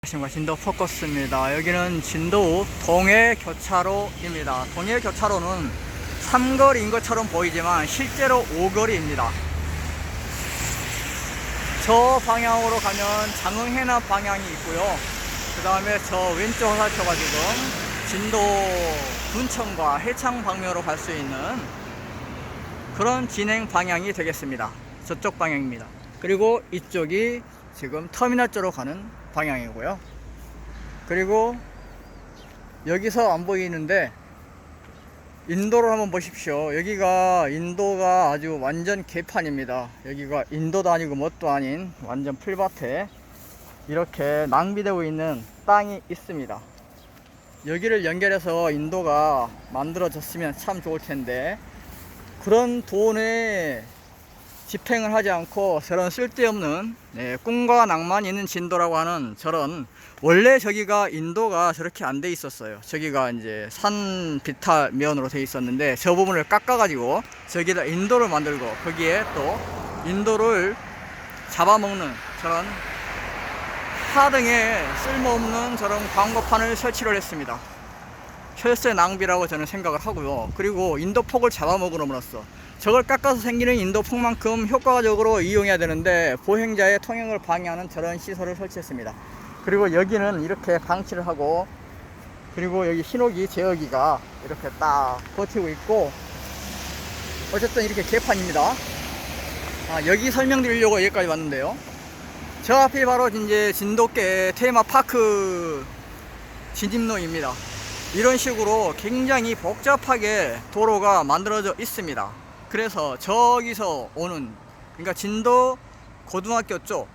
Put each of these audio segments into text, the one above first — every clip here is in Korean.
안녕하십니까, 진도 포커스입니다. 여기는 진도 동해교차로입니다. 동해교차로는 3거리인 것처럼 보이지만 실제로 5거리입니다. 저 방향으로 가면 장흥해남 방향이 있고요. 그 다음에 저 왼쪽 화살표가 지금 진도 둔천과 해창 방면으로 갈 수 있는 그런 진행 방향이 되겠습니다. 저쪽 방향입니다. 그리고 이쪽이 지금 터미널 쪽으로 가는 방향이고요. 그리고 여기서 안 보이는데 인도를 한번 보십시오. 여기가 인도가 아주 완전 개판입니다. 여기가 인도도 아니고 뭣도 아닌 완전 풀밭에 이렇게 낭비되고 있는 땅이 있습니다. 여기를 연결해서 인도가 만들어졌으면 참 좋을 텐데 그런 돈에 집행을 하지 않고 저런 쓸데없는 꿈과 낭만이 있는 진도라고 하는 저런, 원래 저기가 인도가 저렇게 안 돼 있었어요. 저기가 이제 산 비탈면으로 돼 있었는데 저 부분을 깎아 가지고 저기다 인도를 만들고 거기에 또 인도를 잡아먹는 저런 하등에 쓸모없는 저런 광고판을 설치를 했습니다. 철새 낭비라고 저는 생각을 하고요. 그리고 인도폭을 잡아먹음으로써 저걸 깎아서 생기는 인도폭만큼 효과적으로 이용해야 되는데 보행자의 통행을 방해하는 저런 시설을 설치했습니다. 그리고 여기는 이렇게 방치를 하고, 그리고 여기 신호기 제어기가 이렇게 딱 버티고 있고, 어쨌든 이렇게 개판입니다. 여기 설명드리려고 여기까지 왔는데요. 저 앞이 바로 이제 진돗개 테마파크 진입로입니다. 이런 식으로 굉장히 복잡하게 도로가 만들어져 있습니다. 그래서 저기서 오는, 그러니까 진도 고등학교 쪽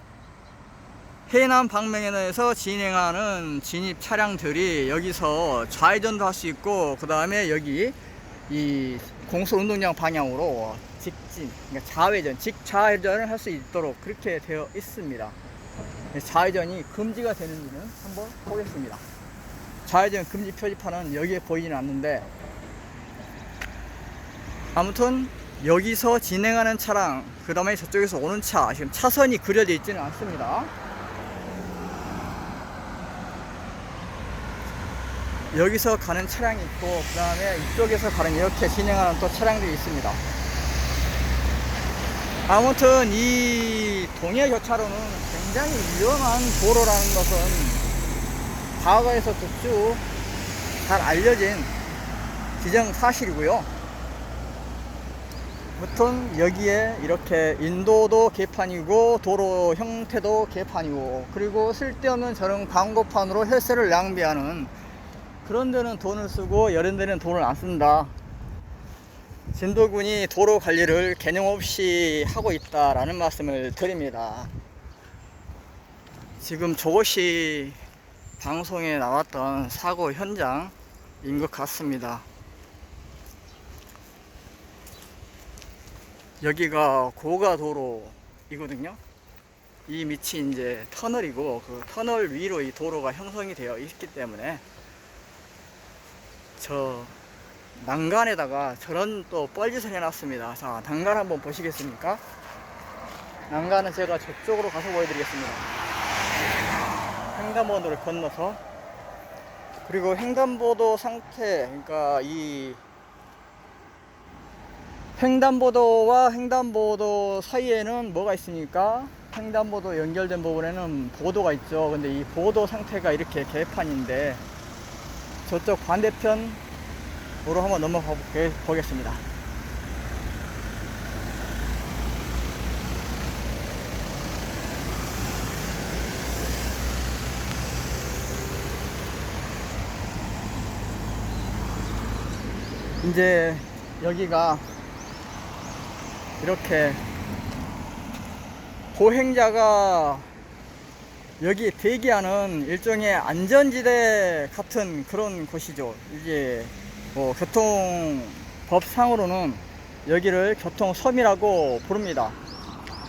해남 방면에서 진행하는 진입 차량들이 여기서 좌회전도 할 수 있고, 그 다음에 여기 이 공설 운동장 방향으로 직진, 그러니까 좌회전, 직좌회전을 할 수 있도록 그렇게 되어 있습니다. 좌회전이 금지가 되는지는 한번 보겠습니다. 좌회전 금지 표지판은 여기에 보이진 않는데, 아무튼 여기서 진행하는 차량, 그 다음에 저쪽에서 오는 차, 지금 차선이 그려져 있지는 않습니다. 여기서 가는 차량이 있고, 그 다음에 이쪽에서 가는, 이렇게 진행하는 또 차량들이 있습니다. 아무튼 이 동해교차로는 굉장히 위험한 도로라는 것은 과거에서도 쭉 잘 알려진 기정사실이고요. 아무튼 여기에 이렇게 인도도 개판이고 도로 형태도 개판이고, 그리고 쓸데없는 저런 광고판으로 혈세를 낭비하는 그런 데는 돈을 쓰고 이런 데는 돈을 안 쓴다. 진도군이 도로 관리를 개념 없이 하고 있다라는 말씀을 드립니다. 지금 저것이 방송에 나왔던 사고 현장인 것 같습니다. 여기가 고가도로이거든요. 이 밑이 이제 터널이고, 그 터널 위로 이 도로가 형성이 되어 있기 때문에 저 난간에다가 저런 또 뻘짓을 해놨습니다. 자, 난간 한번 보시겠습니까? 난간은 제가 저쪽으로 가서 보여드리겠습니다. 횡단보도를 건너서, 그리고 횡단보도 상태, 그러니까 이 횡단보도와 횡단보도 사이에는 뭐가 있습니까? 횡단보도 연결된 부분에는 보도가 있죠. 근데 이 보도 상태가 이렇게 개판인데 저쪽 반대편으로 한번 넘어가 보겠습니다. 이제 여기가 이렇게 보행자가 여기 대기하는 일종의 안전지대 같은 그런 곳이죠. 이게 뭐 교통법상으로는 여기를 교통섬이라고 부릅니다.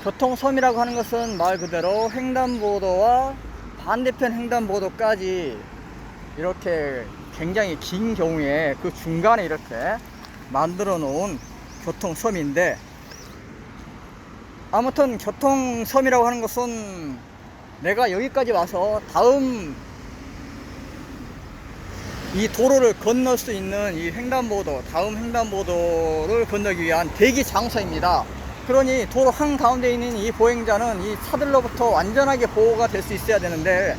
교통섬이라고 하는 것은 말 그대로 횡단보도와 반대편 횡단보도까지 이렇게 굉장히 긴 경우에 그 중간에 이렇게 만들어 놓은 교통섬인데, 아무튼 교통섬이라고 하는 것은 내가 여기까지 와서 다음 이 도로를 건널 수 있는 이 횡단보도, 다음 횡단보도를 건너기 위한 대기 장소입니다. 그러니 도로 한가운데 있는 이 보행자는 이 차들로부터 완전하게 보호가 될 수 있어야 되는데,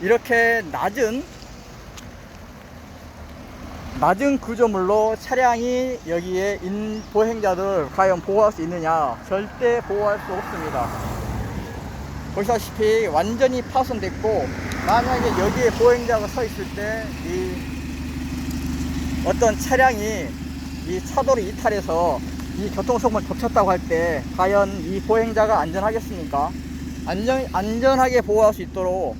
이렇게 낮은 구조물로 차량이 여기에 보행자들을 과연 보호할 수 있느냐? 절대 보호할 수 없습니다. 보시다시피 완전히 파손됐고, 만약에 여기에 보행자가 서 있을 때 이 어떤 차량이 이 차도를 이탈해서 이 교통사고를 겹쳤다고 할 때 과연 이 보행자가 안전하겠습니까? 안전하게 보호할 수 있도록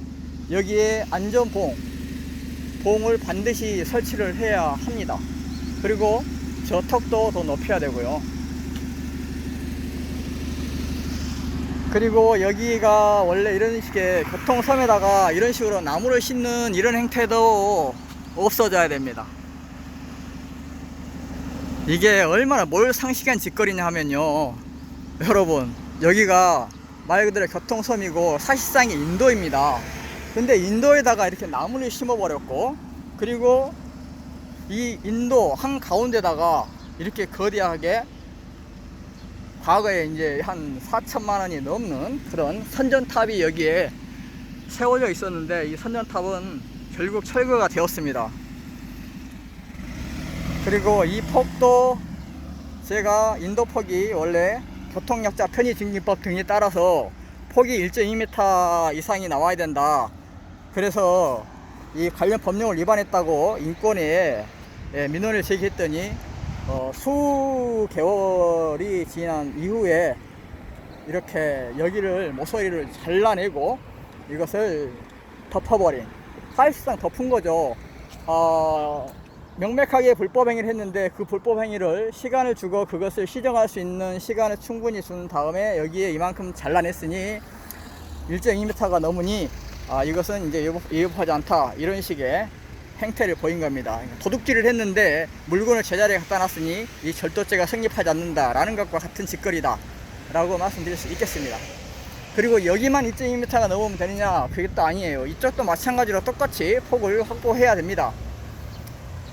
여기에 안전봉을 반드시 설치를 해야 합니다. 그리고 저 턱도 더 높여야 되고요. 그리고 여기가 원래 이런 식의 교통섬에다가 이런 식으로 나무를 심는 이런 행태도 없어져야 됩니다. 이게 얼마나 뭘 상식한 짓거리냐 하면요, 여러분, 여기가 말 그대로 교통섬이고 사실상의 인도입니다. 근데 인도에다가 이렇게 나무를 심어 버렸고, 그리고 이 인도 한가운데다가 이렇게 거대하게 과거에 이제 한 4천만 원이 넘는 그런 선전탑이 여기에 세워져 있었는데, 이 선전탑은 결국 철거가 되었습니다. 그리고 이 폭도 제가 인도 폭이 원래 교통약자 편의증진법 등에 따라서 폭이 1.2m 이상이 나와야 된다. 그래서 이 관련 법령을 위반했다고 인권위에 민원을 제기했더니 수개월이 지난 이후에 이렇게 여기를 모서리를 잘라내고 이것을 덮어버린, 사실상 덮은 거죠. 명백하게 불법행위를 했는데 그 불법행위를 시간을 주고 그것을 시정할 수 있는 시간을 충분히 준 다음에 여기에 이만큼 잘라냈으니 1.2m가 넘으니 이것은 이제 위법하지 않다, 이런 식의 행태를 보인 겁니다. 도둑질을 했는데 물건을 제자리에 갖다 놨으니 이 절도죄가 성립하지 않는다 라는 것과 같은 짓거리다 라고 말씀드릴 수 있겠습니다. 그리고 여기만 2.2m가 넘으면 되느냐? 그게 또 아니에요. 이쪽도 마찬가지로 똑같이 폭을 확보해야 됩니다.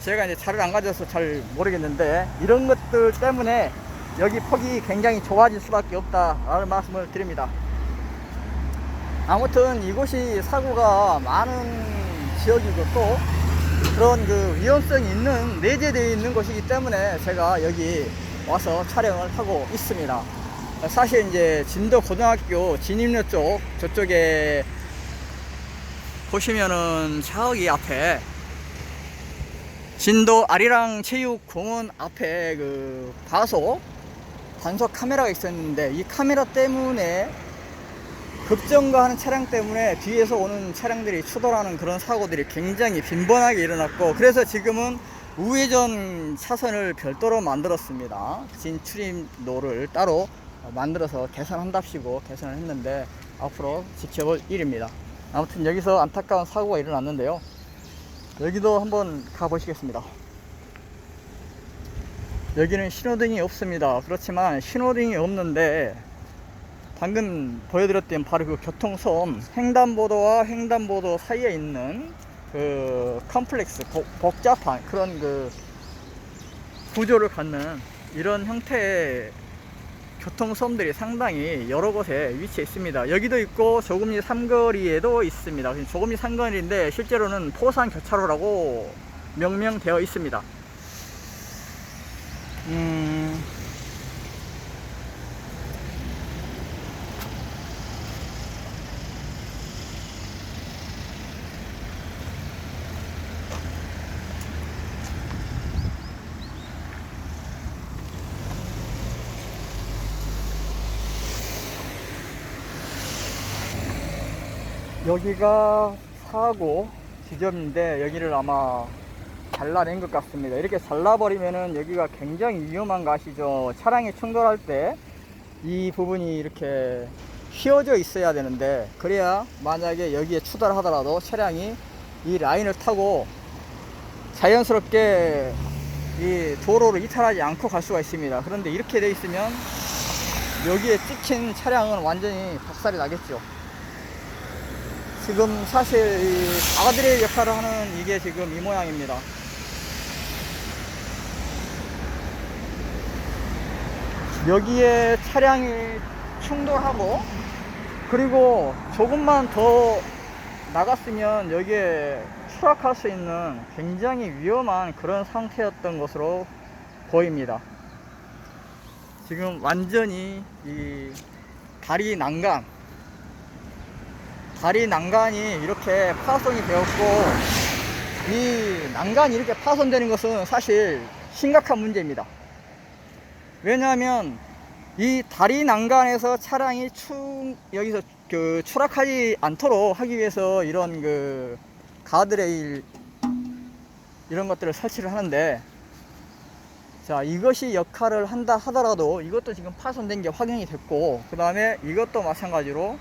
제가 이제 자료를 안 가져서 잘 모르겠는데, 이런 것들 때문에 여기 폭이 굉장히 좁아질 수밖에 없다 라는 말씀을 드립니다. 아무튼 이곳이 사고가 많은 지역이고 또 그런 그 위험성이 있는, 내재되어 있는 곳이기 때문에 제가 여기 와서 촬영을 하고 있습니다. 사실 이제 진도 고등학교 진입로 쪽, 저쪽에 보시면은 저기 앞에 진도 아리랑 체육공원 앞에 그 단속 카메라가 있었는데, 이 카메라 때문에 급정거하는 차량 때문에 뒤에서 오는 차량들이 추돌하는 그런 사고들이 굉장히 빈번하게 일어났고, 그래서 지금은 우회전 차선을 별도로 만들었습니다. 진출입로를 따로 만들어서 개선한답시고 개선을 했는데 앞으로 지켜볼 일입니다. 아무튼 여기서 안타까운 사고가 일어났는데요, 여기도 한번 가보시겠습니다. 여기는 신호등이 없습니다. 그렇지만 신호등이 없는데 방금 보여드렸던 바로 그 교통섬, 횡단보도와 횡단보도 사이에 있는 그 컴플렉스, 복잡한 그런 그 구조를 갖는 이런 형태의 교통섬들이 상당히 여러 곳에 위치해 있습니다. 여기도 있고 조금리 삼거리에도 있습니다. 조금리 삼거리인데 실제로는 포산 교차로라고 명명되어 있습니다. 여기가 사고 지점인데 여기를 아마 잘라낸 것 같습니다. 이렇게 잘라버리면은 여기가 굉장히 위험한 거 아시죠? 차량이 충돌할 때 이 부분이 이렇게 휘어져 있어야 되는데, 그래야 만약에 여기에 추돌하더라도 차량이 이 라인을 타고 자연스럽게 이 도로를 이탈하지 않고 갈 수가 있습니다. 그런데 이렇게 돼 있으면 여기에 찍힌 차량은 완전히 박살이 나겠죠. 지금 사실 이 가드레일 역할을 하는 이게 지금 이 모양입니다. 여기에 차량이 충돌하고, 그리고 조금만 더 나갔으면 여기에 추락할 수 있는 굉장히 위험한 그런 상태였던 것으로 보입니다. 지금 완전히 이 다리 난간이 이렇게 파손이 되었고, 이 난간이 이렇게 파손되는 것은 사실 심각한 문제입니다. 왜냐하면 이 다리 난간에서 차량이 여기서 추락하지 않도록 하기 위해서 이런 가드레일 이런 것들을 설치를 하는데, 자, 이것이 역할을 한다 하더라도 이것도 지금 파손된 게 확인이 됐고, 그 다음에 이것도 마찬가지로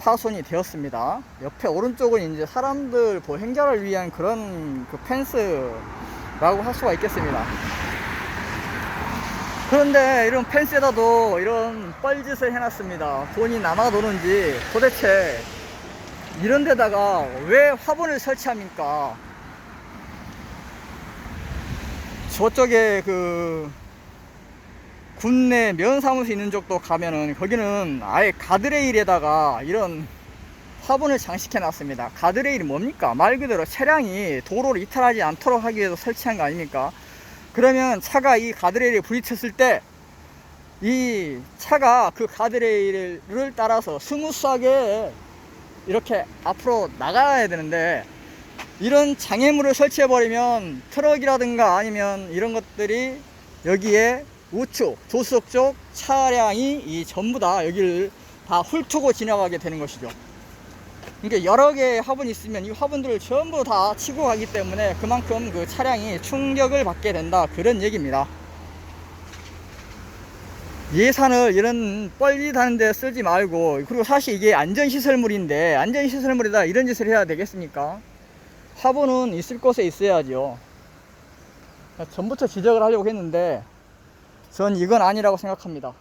파손이 되었습니다. 옆에 오른쪽은 이제 사람들 보행자를 위한 그런 펜스라고 할 수가 있겠습니다. 그런데 이런 펜스에다도 이런 뻘짓을 해놨습니다. 돈이 남아 도는지 도대체 이런 데다가 왜 화분을 설치합니까? 저쪽에 군내 면사무소 있는 쪽도 가면은 거기는 아예 가드레일에다가 이런 화분을 장식해 놨습니다. 가드레일이 뭡니까? 말 그대로 차량이 도로를 이탈하지 않도록 하기 위해서 설치한 거 아닙니까? 그러면 차가 이 가드레일에 부딪혔을 때 이 차가 그 가드레일을 따라서 스무스하게 이렇게 앞으로 나가야 되는데, 이런 장애물을 설치해 버리면 트럭이라든가 아니면 이런 것들이 여기에 우측 조수석 쪽 차량이 전부 다 여기를 다 훑고 지나가게 되는 것이죠. 그러니까 여러 개의 화분이 있으면 이 화분들을 전부 다 치고 가기 때문에 그만큼 그 차량이 충격을 받게 된다, 그런 얘기입니다. 예산을 이런 뻘짓 하는 데 쓰지 말고, 그리고 사실 이게 안전시설물인데 안전시설물에다 이런 짓을 해야 되겠습니까? 화분은 있을 곳에 있어야죠. 전부터 지적을 하려고 했는데 전 이건 아니라고 생각합니다.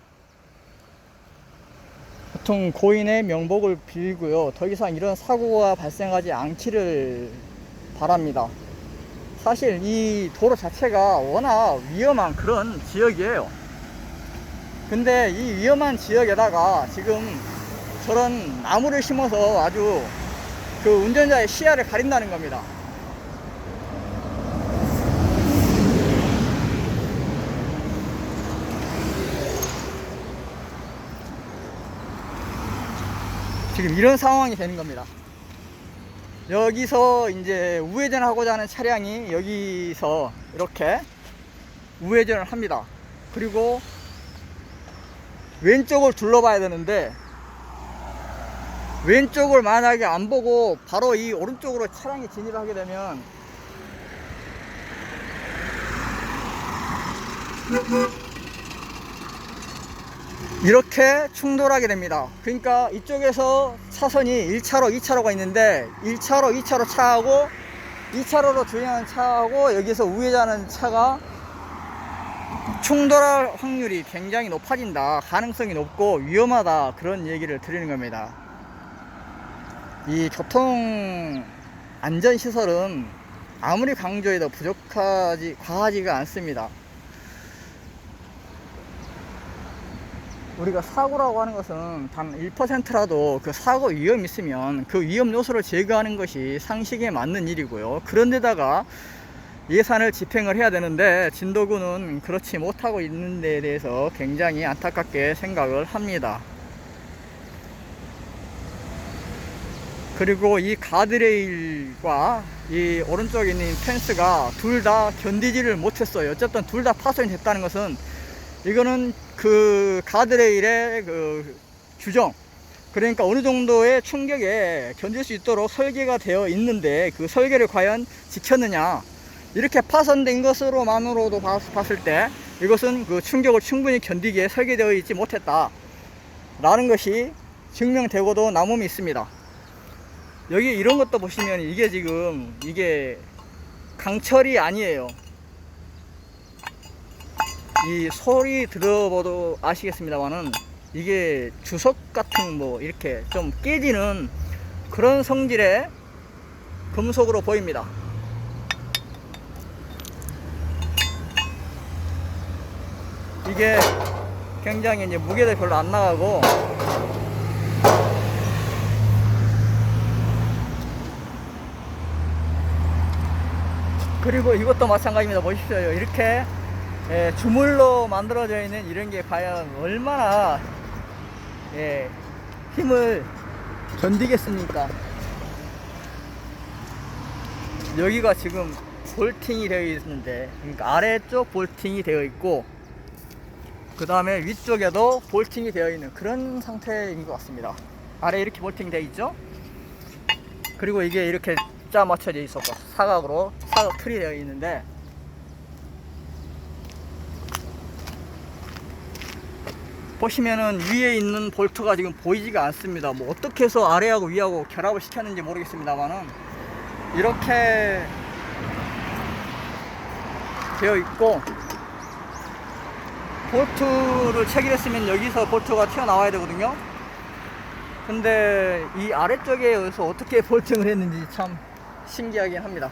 보통 고인의 명복을 빌고요, 더 이상 이런 사고가 발생하지 않기를 바랍니다. 사실 이 도로 자체가 워낙 위험한 그런 지역이에요. 근데 이 위험한 지역에다가 지금 저런 나무를 심어서 아주 운전자의 시야를 가린다는 겁니다. 지금 이런 상황이 되는 겁니다. 여기서 이제 우회전 하고자 하는 차량이 여기서 이렇게 우회전을 합니다. 그리고 왼쪽을 둘러봐야 되는데, 왼쪽을 만약에 안 보고 바로 이 오른쪽으로 차량이 진입을 하게 되면 이렇게 충돌하게 됩니다. 그러니까 이쪽에서 차선이 1차로 2차로가 있는데 1차로 2차로 차하고 2차로로 주행하는 차하고 여기서 우회전하는 차가 충돌할 확률이 굉장히 높아진다, 가능성이 높고 위험하다, 그런 얘기를 드리는 겁니다. 이 교통 안전시설은 아무리 강조해도 과하지가 않습니다. 우리가 사고라고 하는 것은 단 1%라도 그 사고 위험이 있으면 그 위험 요소를 제거하는 것이 상식에 맞는 일이고요. 그런데다가 예산을 집행을 해야 되는데 진도구는 그렇지 못하고 있는 데에 대해서 굉장히 안타깝게 생각을 합니다. 그리고 이 가드레일과 이 오른쪽에 있는 펜스가 둘 다 견디지를 못했어요. 어쨌든 둘 다 파손이 됐다는 것은 이거는 그 가드레일의 규정, 그러니까 어느 정도의 충격에 견딜 수 있도록 설계가 되어 있는데 그 설계를 과연 지켰느냐, 이렇게 파손된 것으로만으로도 봤을 때 이것은 그 충격을 충분히 견디기에 설계되어 있지 못했다 라는 것이 증명되고도 남음이 있습니다. 여기 이런 것도 보시면 이게 지금 이게 강철이 아니에요. 이 소리 들어봐도 아시겠습니다만은 이게 주석 같은 이렇게 좀 깨지는 그런 성질의 금속으로 보입니다. 이게 굉장히 이제 무게도 별로 안 나가고 그리고 이것도 마찬가지입니다. 보십시오. 이렇게 주물로 만들어져 있는 이런 게 과연 얼마나 힘을 견디겠습니까? 여기가 지금 볼팅이 되어 있는데, 그러니까 아래쪽 볼팅이 되어 있고 그 다음에 위쪽에도 볼팅이 되어 있는 그런 상태인 것 같습니다. 아래 이렇게 볼팅이 되어 있죠. 그리고 이게 이렇게 짜 맞춰져 있었고 사각 틀이 되어 있는데, 보시면은 위에 있는 볼트가 지금 보이지가 않습니다. 뭐 어떻게 해서 아래하고 위하고 결합을 시켰는지 모르겠습니다만은 이렇게 되어 있고, 볼트를 체결했으면 여기서 볼트가 튀어나와야 되거든요. 근데 이 아래쪽에 여기서 어떻게 볼팅을 했는지 참 신기하긴 합니다.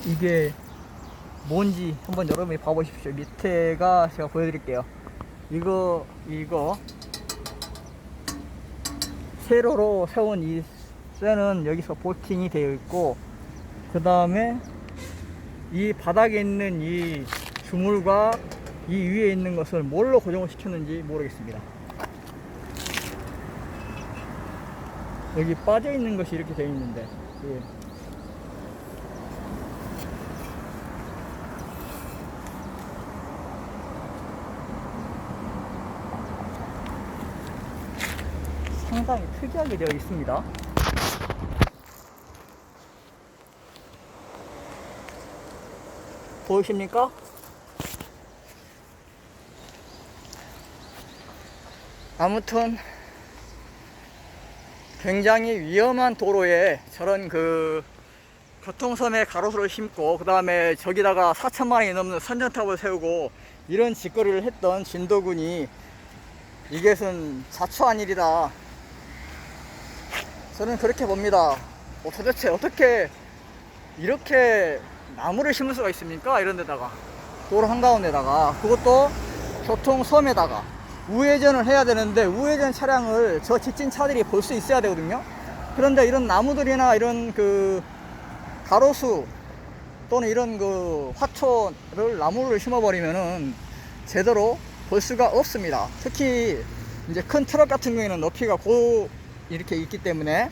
이게 뭔지 한번 여러분이 봐보십시오. 밑에가 제가 보여드릴게요. 이거 세로로 세운 이 쇠는 여기서 볼팅이 되어 있고, 그 다음에 이 바닥에 있는 이 주물과 이 위에 있는 것을 뭘로 고정을 시켰는지 모르겠습니다. 여기 빠져 있는 것이 이렇게 되어 있는데, 상당히 특이하게 되어 있습니다. 보이십니까? 아무튼 굉장히 위험한 도로에 저런 교통섬에 가로수를 심고, 그 다음에 저기다가 4천만 원이 넘는 선전탑을 세우고 이런 짓거리를 했던 진도군이 이것은 자초한 일이다, 저는 그렇게 봅니다. 도대체 어떻게 이렇게 나무를 심을 수가 있습니까? 이런 데다가, 도로 한가운데다가, 그것도 교통섬에다가 우회전을 해야 되는데 우회전 차량을 저 직진 차들이 볼 수 있어야 되거든요. 그런데 이런 나무들이나 이런 가로수 또는 이런 화초를, 나무를 심어버리면은 제대로 볼 수가 없습니다. 특히 이제 큰 트럭 같은 경우에는 높이가 이렇게 있기 때문에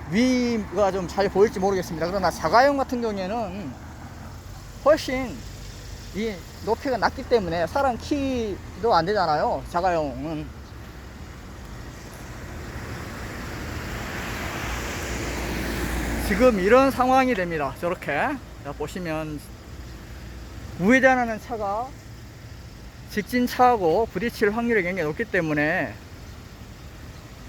위가 좀 잘 보일지 모르겠습니다. 그러나 자가용 같은 경우에는 훨씬 이 높이가 낮기 때문에 사람 키도 안 되잖아요, 자가용은. 지금 이런 상황이 됩니다. 저렇게 자, 보시면 우회전하는 차가 직진 차하고 부딪힐 확률이 굉장히 높기 때문에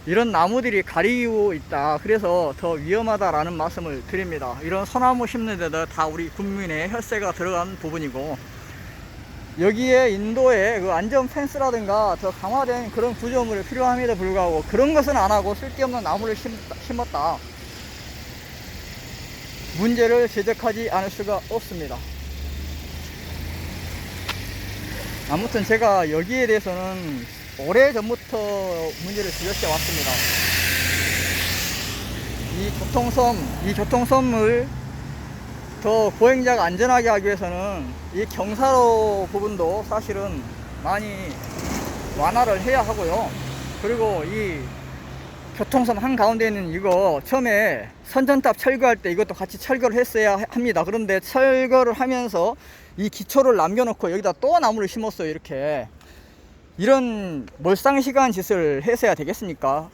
이런 나무들이 가리고 있다, 그래서 더 위험하다라는 말씀을 드립니다. 이런 소나무 심는 데도 다 우리 국민의 혈세가 들어간 부분이고, 여기에 인도에 안전 펜스라든가 더 강화된 그런 구조물이 필요함에도 불구하고 그런 것은 안 하고 쓸데없는 나무를 심었다, 문제를 지적하지 않을 수가 없습니다. 아무튼 제가 여기에 대해서는 오래전부터 문제를 지적해 왔습니다. 이 교통섬을 더 보행자가 안전하게 하기 위해서는 이 경사로 부분도 사실은 많이 완화를 해야 하고요. 그리고 이 교통섬 한가운데 있는 이거 처음에 선전탑 철거할 때 이것도 같이 철거를 했어야 합니다. 그런데 철거를 하면서 이 기초를 남겨놓고 여기다 또 나무를 심었어요. 이런 몰상식한 짓을 해서야 되겠습니까?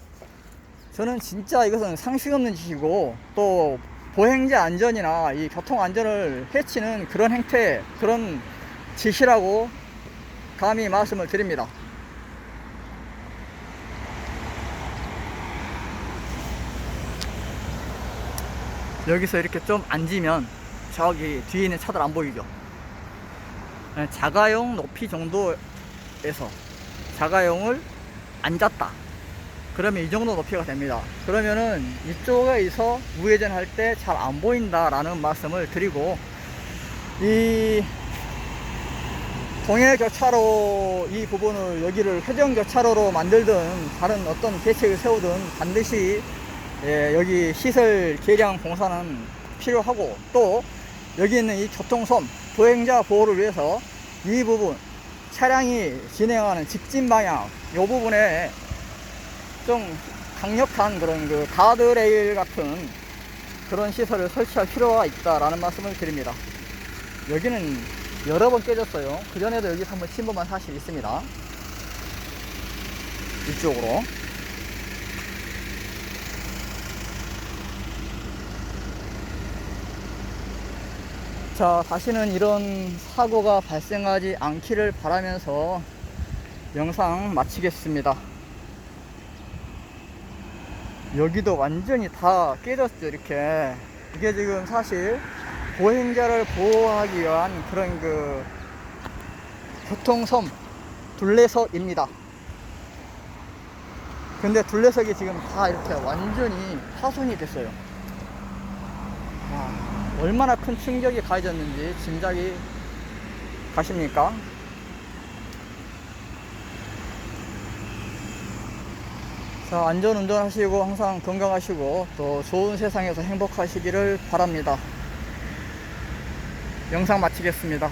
저는 진짜 이것은 상식 없는 짓이고, 또 보행자 안전이나 이 교통 안전을 해치는 그런 행태, 그런 짓이라고 감히 말씀을 드립니다. 여기서 이렇게 좀 앉으면 저기 뒤에 있는 차들 안 보이죠? 자가용 높이 정도 높이에서 자가용을 앉았다. 그러면 이 정도 높이가 됩니다. 그러면은 이쪽에서 우회전할 때 잘 안 보인다라는 말씀을 드리고, 이 동해교차로 이 부분을 여기를 회전교차로로 만들든 다른 어떤 계책을 세우든 반드시 여기 시설 개량 공사는 필요하고, 또 여기 있는 이 교통섬 보행자 보호를 위해서 이 부분 차량이 진행하는 직진 방향 이 부분에 좀 강력한 그런 그 가드레일 같은 그런 시설을 설치할 필요가 있다라는 말씀을 드립니다. 여기는 여러 번 깨졌어요. 그 전에도 여기 한번 침범한 사실이 있습니다. 이쪽으로. 자, 다시는 이런 사고가 발생하지 않기를 바라면서 영상 마치겠습니다. 여기도 완전히 다 깨졌죠. 이렇게 이게 지금 사실 보행자를 보호하기 위한 그런 그 교통섬 둘레석입니다. 근데 둘레석이 지금 다 이렇게 완전히 파손이 됐어요. 와, 얼마나 큰 충격이 가해졌는지 짐작이 가십니까? 자, 안전운전 하시고 항상 건강하시고 또 좋은 세상에서 행복하시기를 바랍니다. 영상 마치겠습니다.